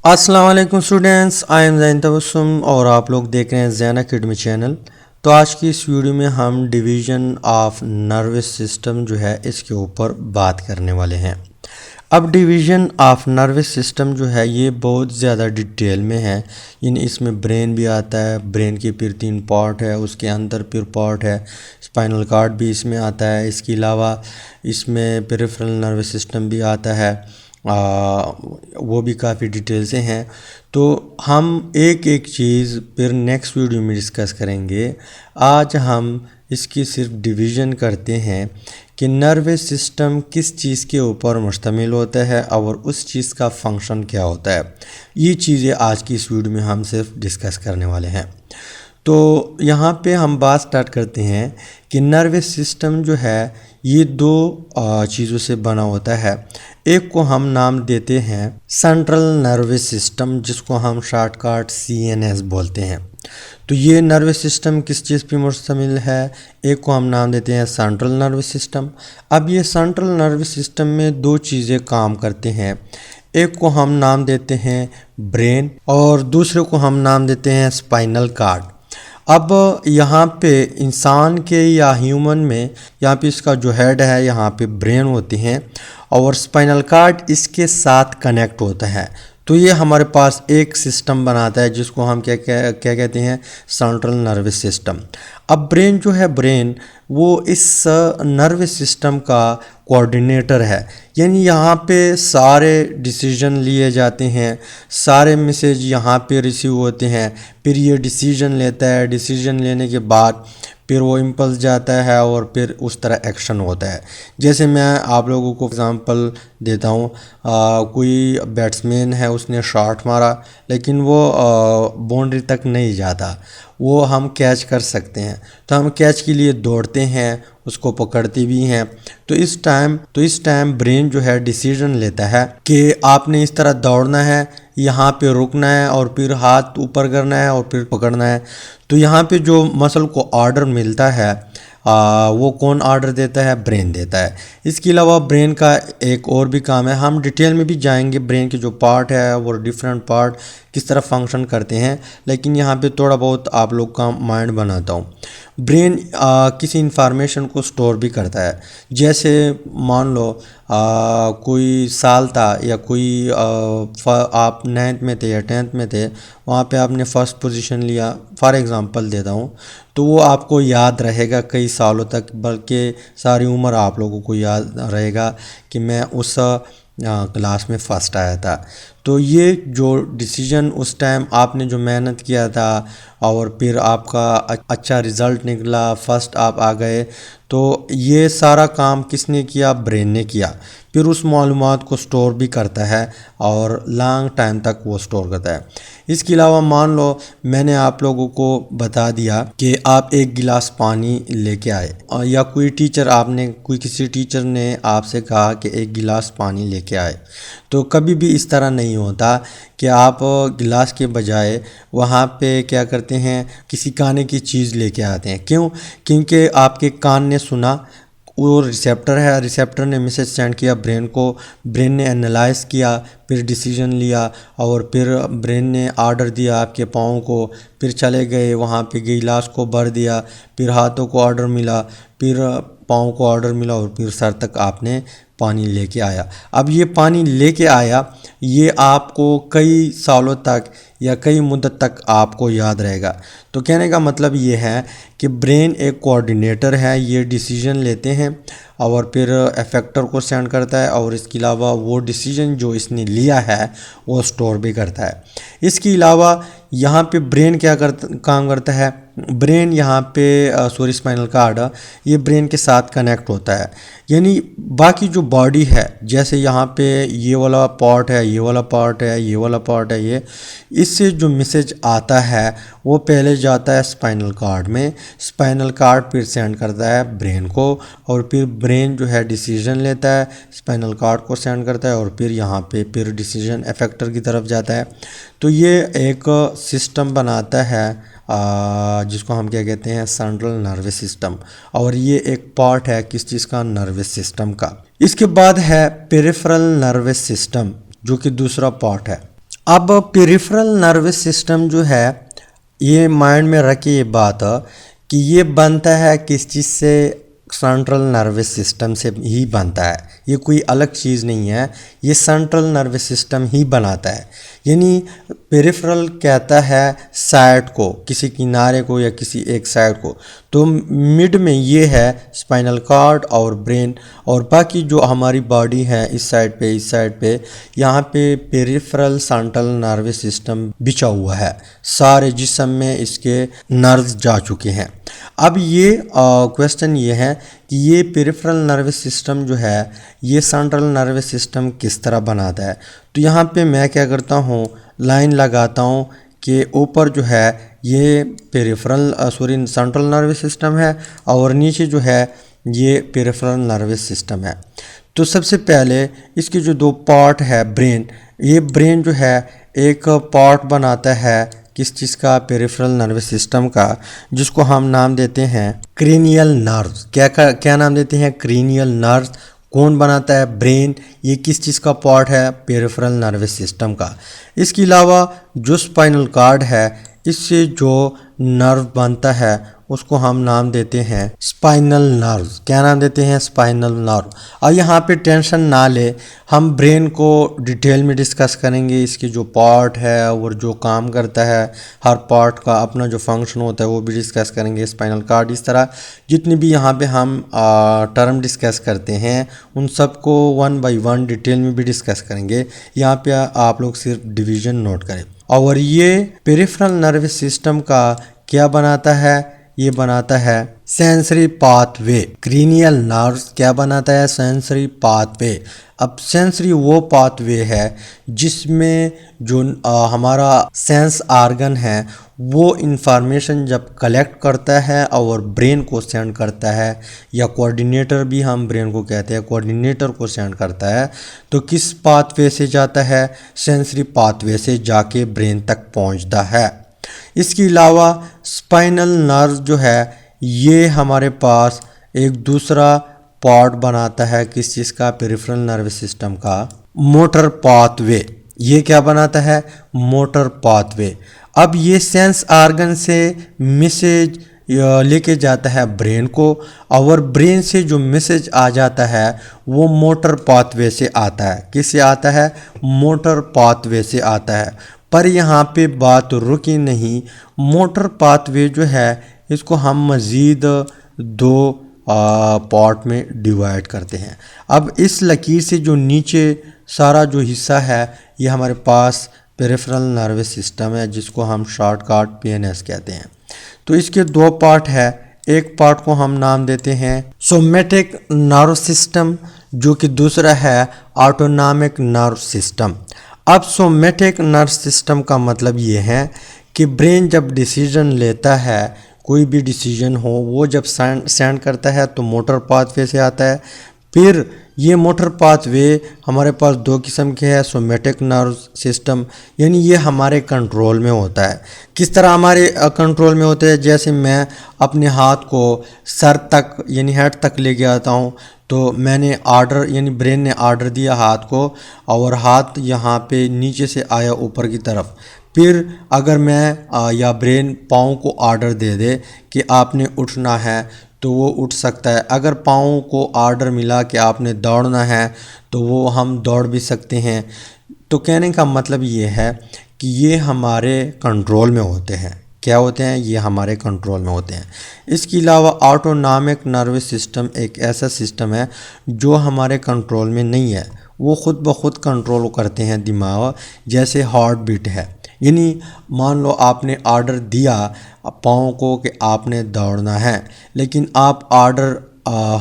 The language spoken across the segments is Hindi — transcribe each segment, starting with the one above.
अस्सलाम वालेकुम students, I am Jain Tabassum और आप लोग देख रहे हैं जैन अकेडमी चैनल। तो आज की इस वीडियो में हम डिवीज़न ऑफ नर्वस सिस्टम जो है इसके ऊपर बात करने वाले हैं। अब डिवीज़न ऑफ नर्वस सिस्टम जो है ये बहुत ज़्यादा डिटेल में है, यानी इसमें ब्रेन भी आता है, ब्रेन के फिर 3 पार्ट है, उसके अंदर फिर पार्ट है, स्पाइनल कॉर्ड भी इसमें आता है। इसके अलावा इसमें पेरिफेरल नर्वस सिस्टम भी आता है, वो भी काफ़ी डिटेल से हैं। तो हम एक एक चीज़ फिर नेक्स्ट वीडियो में डिस्कस करेंगे। आज हम इसकी सिर्फ डिवीज़न करते हैं कि नर्वस सिस्टम किस चीज़ के ऊपर मुश्तमिल होता है और उस चीज़ का फंक्शन क्या होता है। ये चीज़ें आज की इस वीडियो में हम सिर्फ डिस्कस करने वाले हैं। तो यहाँ पे हम बात स्टार्ट करते हैं कि नर्वस सिस्टम जो है ये दो चीज़ों से बना होता है। एक को हम नाम देते हैं सेंट्रल नर्वस सिस्टम, जिसको हम शॉर्टकट CNS बोलते हैं। तो ये नर्वस सिस्टम किस चीज़ पे मुश्तमिल है, एक को हम नाम देते हैं सेंट्रल नर्वस सिस्टम। अब ये सेंट्रल नर्वस सिस्टम में दो चीज़ें काम करते हैं, एक को हम नाम देते हैं ब्रेन और दूसरे को हम नाम देते हैं स्पाइनल कॉर्ड। अब यहाँ पे इंसान के या ह्यूमन में यहाँ पे इसका जो हेड है यहाँ पे ब्रेन होती हैं और स्पाइनल कॉर्ड इसके साथ कनेक्ट होता है। तो ये हमारे पास एक सिस्टम बनाता है जिसको हम क्या कहते हैं, सेंट्रल नर्वस सिस्टम। अब ब्रेन जो है, ब्रेन वो इस नर्वस सिस्टम का कोऑर्डिनेटर है, यानी यहाँ पे सारे डिसीजन लिए जाते हैं, सारे मैसेज यहाँ पे रिसीव होते हैं, फिर ये डिसीजन लेता है, डिसीजन लेने के बाद फिर वो इम्पल्स जाता है और फिर उस तरह एक्शन होता है। जैसे मैं आप लोगों को एग्ज़ाम्पल देता हूँ, कोई बैट्समैन है, उसने शॉट मारा लेकिन वो बाउंड्री तक नहीं जाता, वो हम कैच कर सकते हैं, तो हम कैच के लिए दौड़ते हैं, उसको पकड़ते भी हैं। तो इस टाइम ब्रेन जो है डिसीजन लेता है कि आपने इस तरह दौड़ना है, यहाँ पे रुकना है और फिर हाथ ऊपर करना है और फिर पकड़ना है। तो यहाँ पे जो मसल को ऑर्डर मिलता है वो कौन ऑर्डर देता है, ब्रेन देता है। इसके अलावा ब्रेन का एक और भी काम है, हम डिटेल में भी जाएंगे ब्रेन के जो पार्ट है वो डिफरेंट पार्ट किस तरह फंक्शन करते हैं, लेकिन यहाँ पे थोड़ा बहुत आप लोग का माइंड बनाता हूँ। ब्रेन किसी इंफॉर्मेशन को स्टोर भी करता है। जैसे मान लो कोई साल था या कोई आप 9th में थे या 10th में थे, वहाँ पे आपने फर्स्ट पोजीशन लिया, फॉर एग्ज़ाम्पल देता हूँ, तो वो आपको याद रहेगा कई सालों तक, बल्कि सारी उम्र आप लोगों को याद रहेगा कि मैं उस क्लास में फ़र्स्ट आया था। तो ये जो डिसीजन उस टाइम आपने जो मेहनत किया था और फिर आपका अच्छा रिज़ल्ट निकला, फर्स्ट आप आ गए, तो ये सारा काम किसने किया, ब्रेन ने किया। फिर उस मालूमात को स्टोर भी करता है और लॉन्ग टाइम तक वो स्टोर करता है। इसके अलावा मान लो मैंने आप लोगों को बता दिया कि आप एक गिलास पानी लेके आए, या कोई किसी टीचर ने आपसे कहा कि एक गिलास पानी लेके आए, तो कभी भी इस तरह नहीं होता कि आप गिलास के बजाय वहाँ पे क्या करते हैं, किसी खाने की चीज़ लेके आते हैं। क्यों? क्योंकि आपके कान ने सुना, वो रिसेप्टर है, रिसेप्टर ने मैसेज सेंड किया ब्रेन को, ब्रेन ने एनालाइज किया, फिर डिसीजन लिया और फिर ब्रेन ने ऑर्डर दिया आपके पाँव को, फिर चले गए वहाँ पे गिलास को भर दिया, फिर हाथों को ऑर्डर मिला, फिर पाँव को ऑर्डर मिला और फिर सर तक आपने पानी लेके आया। अब ये पानी लेके आया, ये आपको कई सालों तक या कई मुद्दत तक आपको याद रहेगा। तो कहने का मतलब ये है कि ब्रेन एक कोऑर्डिनेटर है, ये डिसीजन लेते हैं और फिर इफेक्टर को सेंड करता है और इसके अलावा वो डिसीजन जो इसने लिया है वो स्टोर भी करता है। इसके अलावा यहाँ पे ब्रेन काम करता है, ब्रेन यहाँ पे स्पाइनल कॉर्ड ये ब्रेन के साथ कनेक्ट होता है, यानी बाकी जो बॉडी है, जैसे यहाँ पे ये वाला पार्ट है, ये वाला पार्ट है, ये वाला पार्ट है, ये इससे जो मैसेज आता है वो पहले जाता है स्पाइनल कॉर्ड में, स्पाइनल कॉर्ड फिर सेंड करता है ब्रेन को और फिर ब्रेन जो है डिसीजन लेता है, स्पाइनल कॉर्ड को सेंड करता है और फिर यहाँ पे फिर डिसीजन इफेक्टर की तरफ जाता है। तो ये एक सिस्टम बनाता है जिसको हम क्या कहते हैं, सेंट्रल नर्वस सिस्टम, और ये एक पार्ट है किस चीज़ का, नर्वस सिस्टम का। इसके बाद है पेरिफेरल नर्वस सिस्टम जो कि दूसरा पार्ट है। अब पेरिफेरल नर्वस सिस्टम जो है, ये माइंड में रखिए ये बात कि ये बनता है किस चीज़ से, सेंट्रल नर्वस सिस्टम से ही बनता है। ये कोई अलग चीज़ नहीं है, ये सेंट्रल नर्वस सिस्टम ही बनाता है। यानी पेरिफेरल कहता है साइड को, किसी किनारे को या किसी एक साइड को, तो मिड में ये है स्पाइनल कॉर्ड और ब्रेन, और बाकी जो हमारी बॉडी है इस साइड पे यहाँ पे पेरिफेरल सेंट्रल नर्वस सिस्टम बिछा हुआ है। सारे जिस्म में इसके नर्व्स जा चुके हैं। अब ये क्वेश्चन ये है कि ये पेरिफेरल नर्वस सिस्टम जो है ये सेंट्रल नर्वस सिस्टम किस तरह बनाता है। तो यहाँ पे मैं क्या करता हूँ, लाइन लगाता हूँ कि ऊपर जो है ये सेंट्रल नर्वस सिस्टम है और नीचे जो है ये पेरिफेरल नर्वस सिस्टम है। तो सबसे पहले इसके जो दो पार्ट है ब्रेन, ये ब्रेन जो है एक पार्ट बनाता है किस चीज़ का, पेरिफेरल नर्वस सिस्टम का, जिसको हम नाम देते हैं क्रेनियल नर्व्स। क्या नाम देते हैं, क्रेनियल नर्व्स। कौन बनाता है, ब्रेन। ये किस चीज़ का पार्ट है, पेरिफेरल नर्वस सिस्टम का। इसके अलावा जो स्पाइनल कॉर्ड है, इससे जो नर्व बनता है उसको हम नाम देते हैं स्पाइनल नर्व। क्या नाम देते हैं, स्पाइनल नर्व। और यहाँ पे टेंशन ना ले, हम ब्रेन को डिटेल में डिस्कस करेंगे, इसके जो पार्ट है और जो काम करता है, हर पार्ट का अपना जो फंक्शन होता है वो भी डिस्कस करेंगे। स्पाइनल कॉर्ड, इस तरह जितनी भी यहाँ पे हम टर्म डिस्कस करते हैं उन सबको वन बाय वन डिटेल में भी डिस्कस करेंगे। यहाँ पे आप लोग सिर्फ डिवीज़न नोट करें। और ये पेरिफेरल नर्वस सिस्टम का क्या बनाता है, ये बनाता है सेंसरी पाथवे। क्रीनियल नर्व्स क्या बनाता है, सेंसरी पाथवे। अब सेंसरी वो पाथवे है जिसमें जो हमारा सेंस आर्गन है वो इंफॉर्मेशन जब कलेक्ट करता है और ब्रेन को सेंड करता है, या कोऑर्डिनेटर भी हम ब्रेन को कहते हैं, कोऑर्डिनेटर को सेंड करता है, तो किस पाथवे से जाता है, सेंसरी पाथवे से जाके ब्रेन तक पहुंचता है। इसके अलावा स्पाइनल नर्व जो है ये हमारे पास एक दूसरा पार्ट बनाता है किस चीज़ का, पेरिफेरल नर्वस सिस्टम का, मोटर पाथवे। ये क्या बनाता है, मोटर पाथवे। अब ये सेंस आर्गन से मैसेज लेके जाता है ब्रेन को, और ब्रेन से जो मैसेज आ जाता है वो मोटर पाथवे से आता है। किससे आता है, मोटर पाथवे से आता है। पर यहाँ पे बात रुकी नहीं, मोटर पाथवे जो है इसको हम मज़ीद दो पार्ट में डिवाइड करते हैं। अब इस लकीर से जो नीचे सारा जो हिस्सा है ये हमारे पास पेरिफेरल नर्वस सिस्टम है, जिसको हम शॉर्टकट पीएनएस कहते हैं। तो इसके दो पार्ट है, एक पार्ट को हम नाम देते हैं सोमेटिक नर्व सिस्टम, जो कि दूसरा है ऑटोनॉमिक नर्व सिस्टम। अब सोमेटिक नर्व सिस्टम का मतलब ये है कि ब्रेन जब डिसीजन लेता है, कोई भी डिसीजन हो, वो जब सेंड करता है तो मोटर पाथवे से आता है। फिर ये मोटर पाथवे हमारे पास दो किस्म के हैं, सोमेटिक नर्व सिस्टम, यानी ये हमारे कंट्रोल में होता है। किस तरह हमारे कंट्रोल में होता है, जैसे मैं अपने हाथ को सर तक यानी हेड तक लेके आता हूँ, तो मैंने ऑर्डर यानी ब्रेन ने ऑर्डर दिया हाथ को, और हाथ यहाँ पे नीचे से आया ऊपर की तरफ। फिर अगर मैं या ब्रेन पाँव को ऑर्डर दे दे कि आपने उठना है तो वो उठ सकता है। अगर पाँव को ऑर्डर मिला कि आपने दौड़ना है तो वो हम दौड़ भी सकते हैं। तो कहने का मतलब ये है कि ये हमारे कंट्रोल में होते हैं। क्या होते हैं, ये हमारे कंट्रोल में होते हैं। इसके अलावा ऑटोनॉमिक नर्वस सिस्टम एक ऐसा सिस्टम है जो हमारे कंट्रोल में नहीं है, वो ख़ुद ब खुद कंट्रोल करते हैं दिमाग। जैसे हार्ट बीट है, यानी मान लो आपने ऑर्डर दिया पाँव को कि आपने दौड़ना है, लेकिन आप ऑर्डर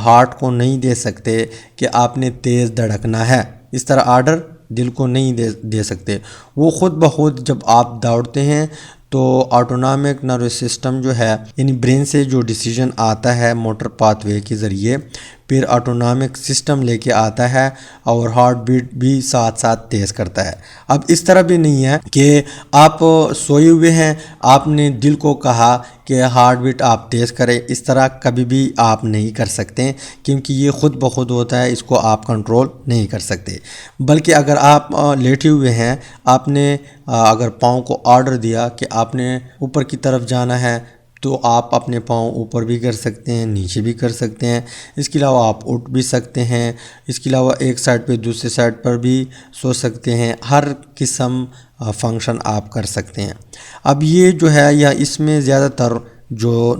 हार्ट को नहीं दे सकते कि आपने तेज़ धड़कना है। इस तरह ऑर्डर दिल को नहीं दे सकते। वो ख़ुद ब खुद जब आप दौड़ते हैं तो ऑटोनॉमिक नर्वस सिस्टम जो है यानी ब्रेन से जो डिसीजन आता है मोटर पाथवे के ज़रिए, फिर ऑटोनॉमिक सिस्टम लेके आता है और हार्ट बीट भी साथ साथ तेज़ करता है। अब इस तरह भी नहीं है कि आप सोए हुए हैं, आपने दिल को कहा कि हार्ट बीट आप तेज़ करें, इस तरह कभी भी आप नहीं कर सकते क्योंकि ये ख़ुद ब खुद होता है, इसको आप कंट्रोल नहीं कर सकते। बल्कि अगर आप लेटे हुए हैं, आपने अगर पाँव को ऑर्डर दिया कि आपने ऊपर की तरफ जाना है तो आप अपने पाँव ऊपर भी कर सकते हैं, नीचे भी कर सकते हैं। इसके अलावा आप उठ भी सकते हैं, इसके अलावा एक साइड पे दूसरे साइड पर भी सो सकते हैं। हर किस्म फंक्शन आप कर सकते हैं। अब ये जो है या इसमें ज़्यादातर जो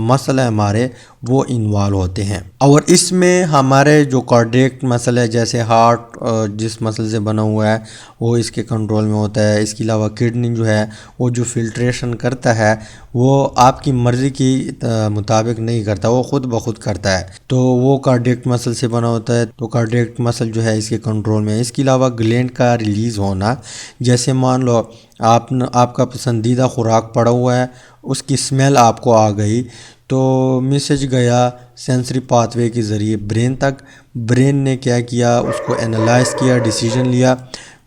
मसल है हमारे वो इन्वॉल्व होते हैं और इसमें हमारे जो कार्डियक मसल है जैसे हार्ट जिस मसल से बना हुआ है वो इसके कंट्रोल में होता है। इसके अलावा किडनी जो है वो जो फिल्ट्रेशन करता है वो आपकी मर्ज़ी की मुताबिक नहीं करता, वो ख़ुद ब खुद करता है, तो वो कार्डियक मसल से बना होता है। तो कार्डियक मसल जो है इसके कंट्रोल में है। इसके अलावा ग्लैंड का रिलीज़ होना, जैसे मान लो आपका पसंदीदा खुराक पड़ा हुआ है, उसकी स्मेल आपको आ गई तो मैसेज गया सेंसरी पाथवे के ज़रिए ब्रेन तक। ब्रेन ने क्या किया, उसको एनालाइज किया, डिसीजन लिया,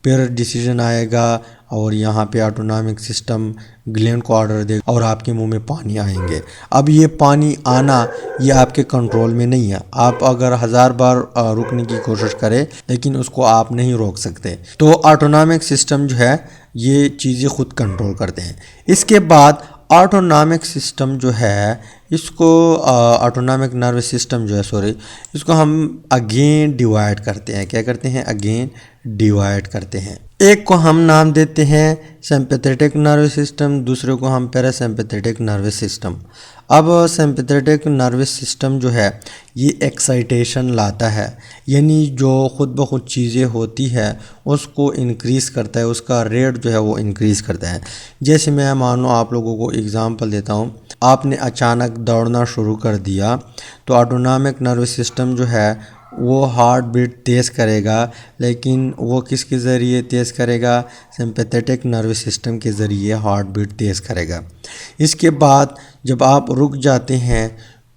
फिर डिसीजन आएगा और यहाँ पे ऑटोनॉमिक सिस्टम ग्लैंड को ऑर्डर देगा और आपके मुंह में पानी आएंगे। अब ये पानी आना ये आपके कंट्रोल में नहीं है। आप अगर 1000 बार रुकने की कोशिश करें लेकिन उसको आप नहीं रोक सकते। तो ऑटोनॉमिक सिस्टम जो है ये चीज़ें खुद कंट्रोल करते हैं। इसके बाद ऑटोनॉमिक सिस्टम जो है इसको ऑटोनॉमिक नर्वस सिस्टम जो है इसको हम अगेन डिवाइड करते हैं। क्या करते हैं? अगेन डिवाइड करते हैं। एक को हम नाम देते हैं सिंपैथेटिक नर्वस सिस्टम, दूसरे को हम पैरासिम्पैथेटिक नर्वस सिस्टम। अब सिंपैथेटिक नर्वस सिस्टम जो है ये एक्साइटेशन लाता है, यानी जो ख़ुद ब खुद चीज़ें होती है उसको इंक्रीज़ करता है, उसका रेट जो है वो इंक्रीज़ करता है। जैसे मैं मानो आप लोगों को एग्ज़ाम्पल देता हूँ, आपने अचानक दौड़ना शुरू कर दिया तो ऑटोनॉमिक नर्वस सिस्टम जो है वो हार्ट बीट तेज़ करेगा, लेकिन वो किसके ज़रिए तेज़ करेगा? सिंपैथेटिक नर्वस सिस्टम के ज़रिए हार्ट बीट तेज़ करेगा। इसके बाद जब आप रुक जाते हैं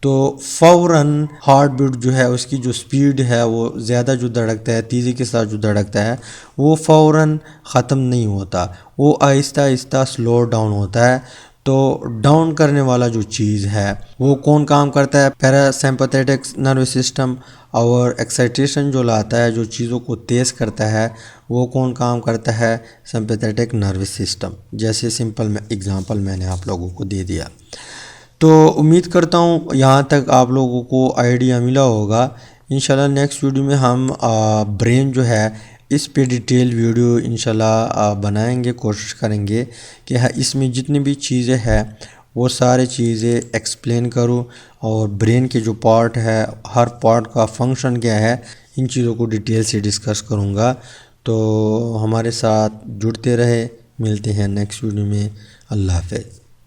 तो फ़ौरन हार्ट बीट जो है उसकी जो स्पीड है वो ज़्यादा जो धड़कता है, तेज़ी के साथ जो धड़कता है वो फ़ौरन ख़त्म नहीं होता, वो आहिस्ता आहिस्ता स्लो डाउन होता है। तो डाउन करने वाला जो चीज़ है वो कौन काम करता है? Parasympathetic nervous system. और एक्साइटेशन जो लाता है, जो चीज़ों को तेज़ करता है, वो कौन काम करता है? Sympathetic nervous system. जैसे सिंपल एग्जांपल मैंने आप लोगों को दे दिया। तो उम्मीद करता हूँ यहाँ तक आप लोगों को आइडिया मिला होगा। इंशाल्लाह नेक्स्ट वीडियो में हम ब्रेन जो है इस पे डिटेल वीडियो इंशाल्लाह बनाएंगे, कोशिश करेंगे कि इसमें जितनी भी चीज़ें हैं वो सारी चीज़ें एक्सप्लेन करूँ और ब्रेन के जो पार्ट है हर पार्ट का फंक्शन क्या है इन चीज़ों को डिटेल से डिस्कस करूँगा। तो हमारे साथ जुड़ते रहे, मिलते हैं नेक्स्ट वीडियो में। अल्लाह हाफ़िज़।